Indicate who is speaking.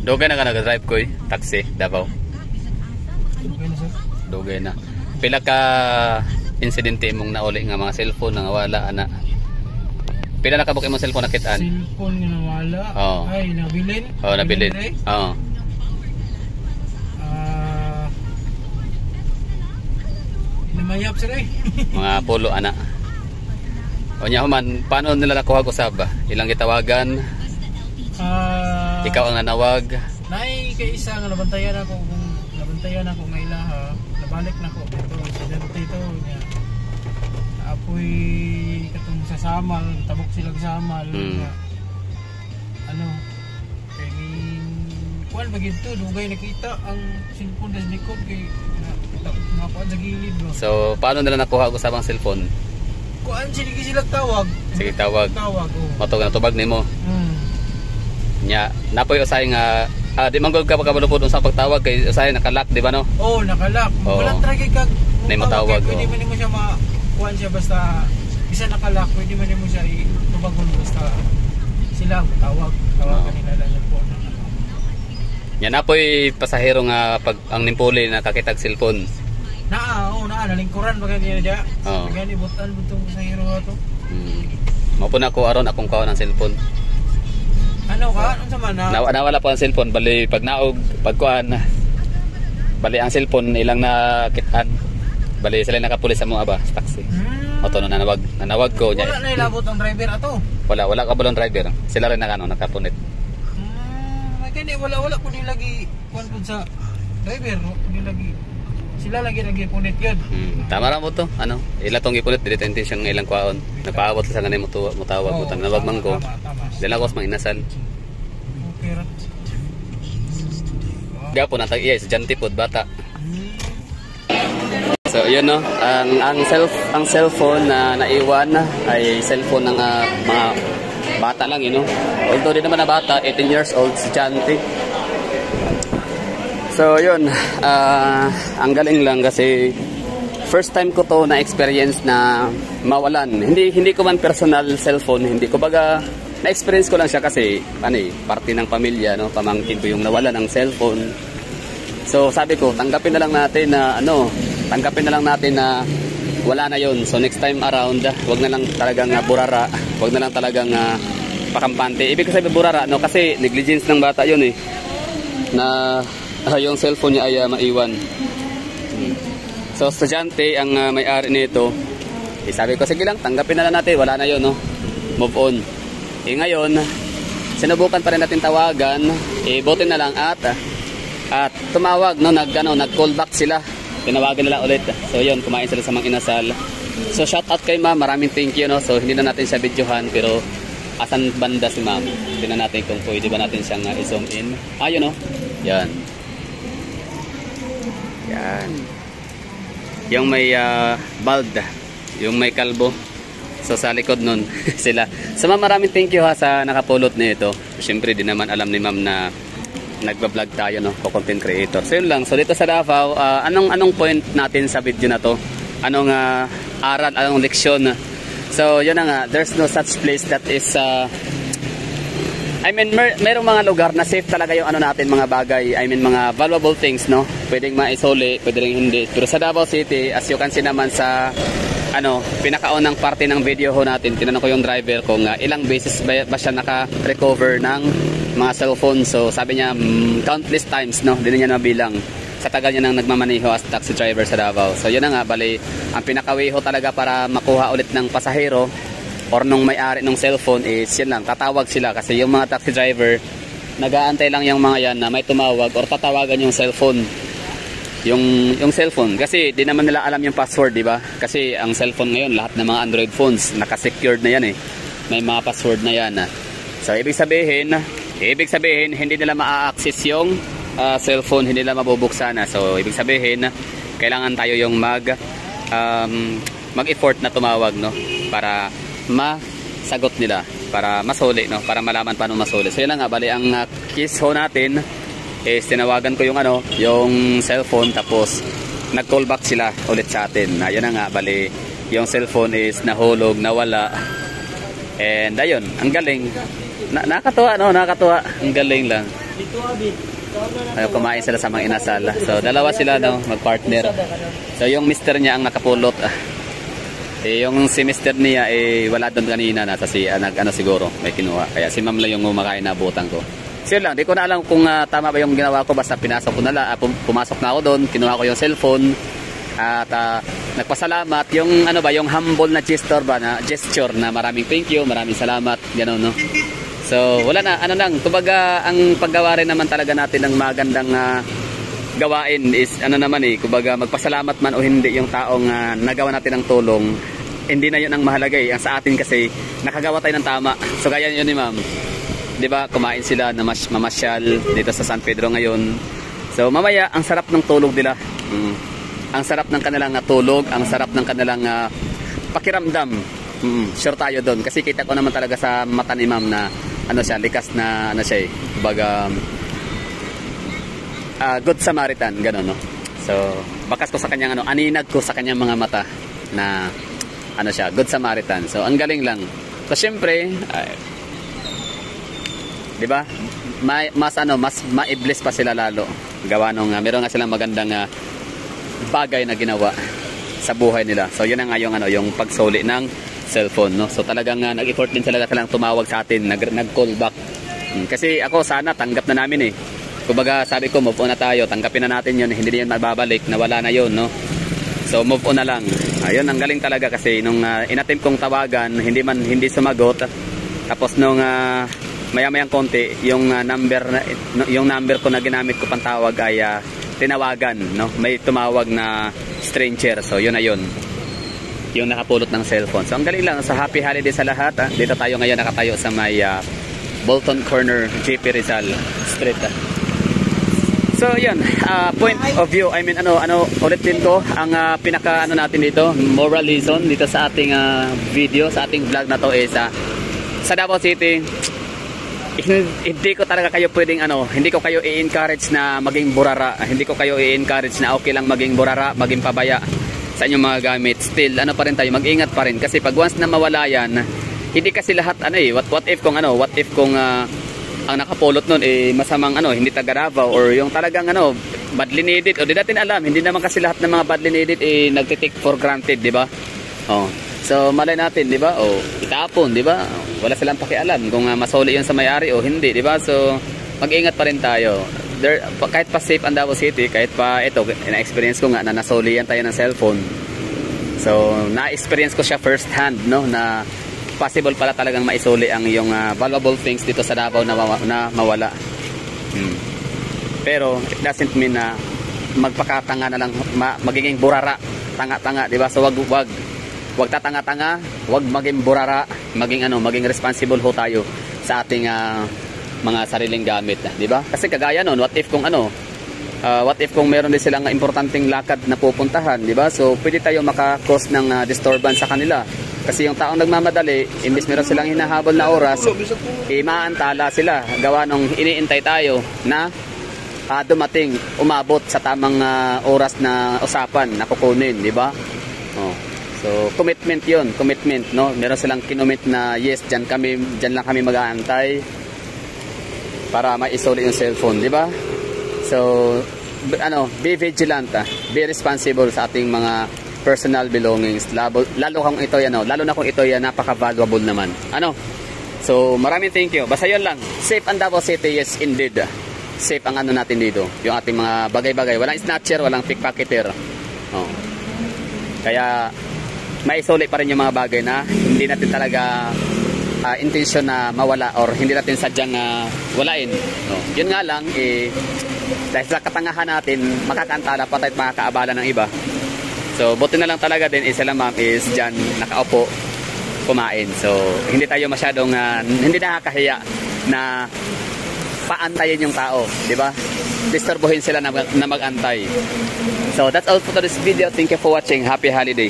Speaker 1: Dugay na ka nag-drive ko taxi, Davao.
Speaker 2: Dugay na sir.
Speaker 1: Dugay na. Pila ka insidente mong nauli nga mga cellphone nga wala ana. Pila na kabuk imong cellphone nakitaan?
Speaker 2: Cellphone nga nawala.
Speaker 1: Oh.
Speaker 2: Ay nabilin.
Speaker 1: Oh, nabilin. Oo.
Speaker 2: Namayap sir eh.
Speaker 1: Mga pulo ana. O nya human, paano nila nakuha ko sab? Ilang gitawagan? Ikaw ang nanawag.
Speaker 2: Nay kay isa nga nabantayan ako kung nabantayan ako nga ilaha, nabalik na ko dito dito niya. Apoy katong sa samal, tabok sila sa samal. Nga, ano? Kay kuan bagid to dugay nakita ang cellphone sa likod kay nga kuan sa gilid bro.
Speaker 1: So paano nila nakuha ko sa bang cellphone?
Speaker 2: Kuan sila tawag.
Speaker 1: Sige tawag.
Speaker 2: Tawag oh.
Speaker 1: Matog na tubag nimo. Nya napoy usay nga di man gud ka pagkabulupod sa pagtawag kay usay nakalock di ba no?
Speaker 2: Oh, nakalock. Wala tragik kag
Speaker 1: nay matawag.
Speaker 2: Pwede man mo siya kuan siya basta isa nakalock, pwede man mo siya itubagon basta sila tawag kanila lang po.
Speaker 1: Nya napoy pasahero nga pag ang nimpuli nakakitag cellphone.
Speaker 2: Nalingkuran ba kanina dia?
Speaker 1: Oo.
Speaker 2: Gani butan butong pasahero ato.
Speaker 1: Mao po na ko aron akong kaon ng cellphone.
Speaker 2: Ano ka? Ano sa mana?
Speaker 1: Nawala po ang cellphone bali pag naog pagkuan. Bali ang cellphone ilang nakitaan. Bali sila nakapulis sa mga ba taxi. Auto no nanawag ko nya.
Speaker 2: Wala na ilabot ang driver ato.
Speaker 1: Wala ka bulong driver. Sila rin nakapunit.
Speaker 2: Kani wala ko ni lagi kuan pud sa driver, ni lagi. Sila lagi punit yun.
Speaker 1: Tama ra mo to. Ano? Ila tong gipunit dili intention nga ilang kwaon. Nagpaabot sa kanay mo tawag mo tanawag man ko. Dila ko sa inasal.
Speaker 2: Okay ra.
Speaker 1: Gapo na tag yes, janti pod bata. So yun no, ang cellphone na naiwan ay cellphone ng mga bata lang you know. Although di naman na bata, 18 years old si Janti. So yun, ang galing lang kasi first time ko to na experience na mawalan. Hindi ko man personal cellphone, hindi ko baga na experience ko lang siya kasi parte ng pamilya no, pamangkin ko yung nawalan ng cellphone. So sabi ko, tanggapin na lang natin na wala na yon. So next time around, wag na lang talagang burara, wag na lang talagang pakampante. Ibig sabihin burara no kasi negligence ng bata yon na yung cellphone niya ay maiwan. So estudyante ang may-ari nito. Sabi ko sige lang, tanggapin na lang natin, wala na yon no. Move on. Ngayon, sinubukan pa rin natin tawagan, buti na lang at tumawag no, nag-call back sila. Tinawagan nila ulit. So yun, kumain sila sa mga inasal. So shout out kay ma'am, maraming thank you no. So hindi na natin siya videohan pero asan banda si ma'am? Tingnan natin kung pwede ba natin siyang i-zoom in. Ayun no. Yan. Yan. Yung may bald, yung may kalbo. So sa likod nun sila. So ma'am, maraming thank you ha sa nakapulot nito. Siyempre di naman alam ni ma'am na nagba-vlog tayo no, content creator. So yun lang. So dito sa Davao, anong point natin sa video na to? Anong aral, anong leksyon? So yun na nga, there's no such place that is mayroong mga lugar na safe talaga yung natin, mga bagay, mga valuable things no. Pwedeng maisole, pwedeng hindi. Pero sa Davao City, as you can see naman sa pinakaunang parte ng video ho natin, tinanong ko yung driver kung ilang beses ba siya naka-recover ng mga cellphone. So sabi niya countless times no, hindi niya nabilang sa tagal niya nang nagmamaneho as taxi driver sa Davao. So yun na nga, bali ang pinakawiho talaga para makuha ulit ng pasahero or nung may-ari ng cellphone is yun lang, tatawag sila kasi yung mga taxi driver nag-aantay lang yung mga yan na may tumawag or tatawagan yung cellphone. Yung cellphone kasi di naman nila alam yung password, di ba? Kasi ang cellphone ngayon lahat ng mga Android phones naka-secured na yan may mga password na yan. So ibig sabihin hindi nila ma-access yung cellphone, hindi nila mabubuksan. So ibig sabihin kailangan tayo yung mag-effort na tumawag no para masagot nila, para masuli no, para malaman paano masuli. So yun nga, bali ang case ho natin is tinawagan ko yung cellphone, tapos nag-call back sila ulit sa atin. Ayun na nga, bali yung cellphone is nahulog, nawala. And ayun, ang galing. Nakakatuwa no, nakakatuwa. Ang galing lang. Ayaw, kumain sila sa mga inasal. So, dalawa sila, no, magpartner. So, yung mister niya ang nakapulot. Yung si mister niya, wala doon kanina. Nasa ano siguro, may kinuha. Kaya si ma'am lang yung kumakain na butang ko. So, yun lang. Di ko na alam kung tama ba yung ginawa ko. Basta pinasok ko na lang. Pumasok na ako doon. Kinuha ko yung cellphone. At nagpasalamat. Yung ano ba, yung humble na gesture na maraming thank you, maraming salamat. Gano'n, no? So, wala na, ano lang, kumbaga, ang paggawa rin naman talaga natin ng magandang gawain is, ano naman kumbaga, magpasalamat man o hindi yung taong nagawa natin ng tulong, hindi na yun ang mahalaga Ang sa atin kasi, nakagawa tayo ng tama. So, kaya yun ni ma'am. Diba, kumain sila, mamasyal dito sa San Pedro ngayon. So, mamaya, ang sarap ng tulog nila. Ang sarap ng kanilang tulog, ang sarap ng kanilang pakiramdam. Sure tayo doon. Kasi kita ko naman talaga sa mata ni ma'am na ano siya, likas na ano siya kumbaga good Samaritan, gano'n, no? So, bakas ko sa kanyang aninag ko sa kanyang mga mata na ano siya, good Samaritan. So, ang galing lang. So, syempre, di ba? Mas ma-bless pa sila lalo. Gawa nung meron nga silang magandang bagay na ginawa sa buhay nila. So, yun nga yung pagsuli ng cellphone, no? So talagang nag-effort din talaga silang tumawag sa atin, nag-call back. Kasi ako sana tanggap na namin Kumbaga sabi ko move on na tayo, tanggapin na natin yun, hindi din mababalik, nawala na yun, no? So move on na lang. Ayun, ang galing talaga kasi nung inattempt kong tawagan, hindi sumagot. Tapos nung maya-mayang konti, yung number ko na ginamit ko pantawag ay tinawagan, no? May tumawag na stranger. So yun na yun. Yung nakapulot ng cellphone. So ang galing lang, sa happy holiday sa lahat. Dito tayo ngayon nakatayo sa may Bolton Corner, JP Rizal Street. So yun, point of view, I mean ulitin ko ang pinaka natin dito, moral lesson dito sa ating video, sa ating vlog na to is sa Davao City, hindi ko talaga kayo pwedeng hindi ko kayo i-encourage na maging burara, hindi ko kayo i-encourage na okay lang maging burara, maging pabaya sa inyong mga gamit. Still pa rin tayo, mag-ingat pa rin kasi pag once na mawala yan, hindi kasi lahat what if kung ang nakapulot nun masamang hindi taga Davao or yung talagang badly needed o di natin alam, hindi naman kasi lahat ng mga badly needed nagtitake for granted, di ba? So malay natin, di ba? Itapon, di ba? Wala silang pakialam kung masoli yun sa may-ari o hindi, di ba? So mag-ingat pa rin tayo. Kahit pa safe ang Davao City, kahit pa ito, na-experience ko nga na nasolian tayo ng cellphone. So, na-experience ko siya first hand, no, na possible pala talagang maisoli ang yung valuable things dito sa Davao na mawala. Pero, it doesn't mean na magpakatanga na lang, magiging burara, tanga-tanga, di ba? So, wag tatanga-tanga, wag maging burara, maging responsible ho tayo sa ating mga sariling gamit, di ba? Kasi kagaya noon, what if kung meron din silang importanteng lakad na pupuntahan, di ba? So pwede tayo maka-cause ng disturbance sa kanila. Kasi yung taong nagmamadali, imbis meron silang hinahabol na oras, maantala sila. Gawa nung iniintay tayo na umabot sa tamang oras na usapan na kukunin, di ba? So commitment 'yon, commitment, no? Meron silang kinomit na yes, diyan lang kami mag-aantay para maisoli yung cellphone, di ba? So, be vigilant, be responsible sa ating mga personal belongings. Lalo na kung ito napaka-valuable naman. So, maraming thank you. Basta yun lang. Safe ang Davao City, yes indeed. Safe ang natin dito. Yung ating mga bagay-bagay. Walang snatcher, walang pickpocketer. Kaya, maisoli pa rin yung mga bagay na hindi natin talaga intention na mawala or hindi natin sadyang walain. Yun nga lang, dahil sa katangahan natin, makakantala pa tayo at makakaabala ng iba. So, buti na lang talaga din, sila ma'am is dyan nakaupo, kumain. So, hindi tayo masyadong, hindi nakakahiya na paantayin yung tao, di ba? Disturbuhin sila na mag-antay. So, that's all for this video. Thank you for watching. Happy holiday.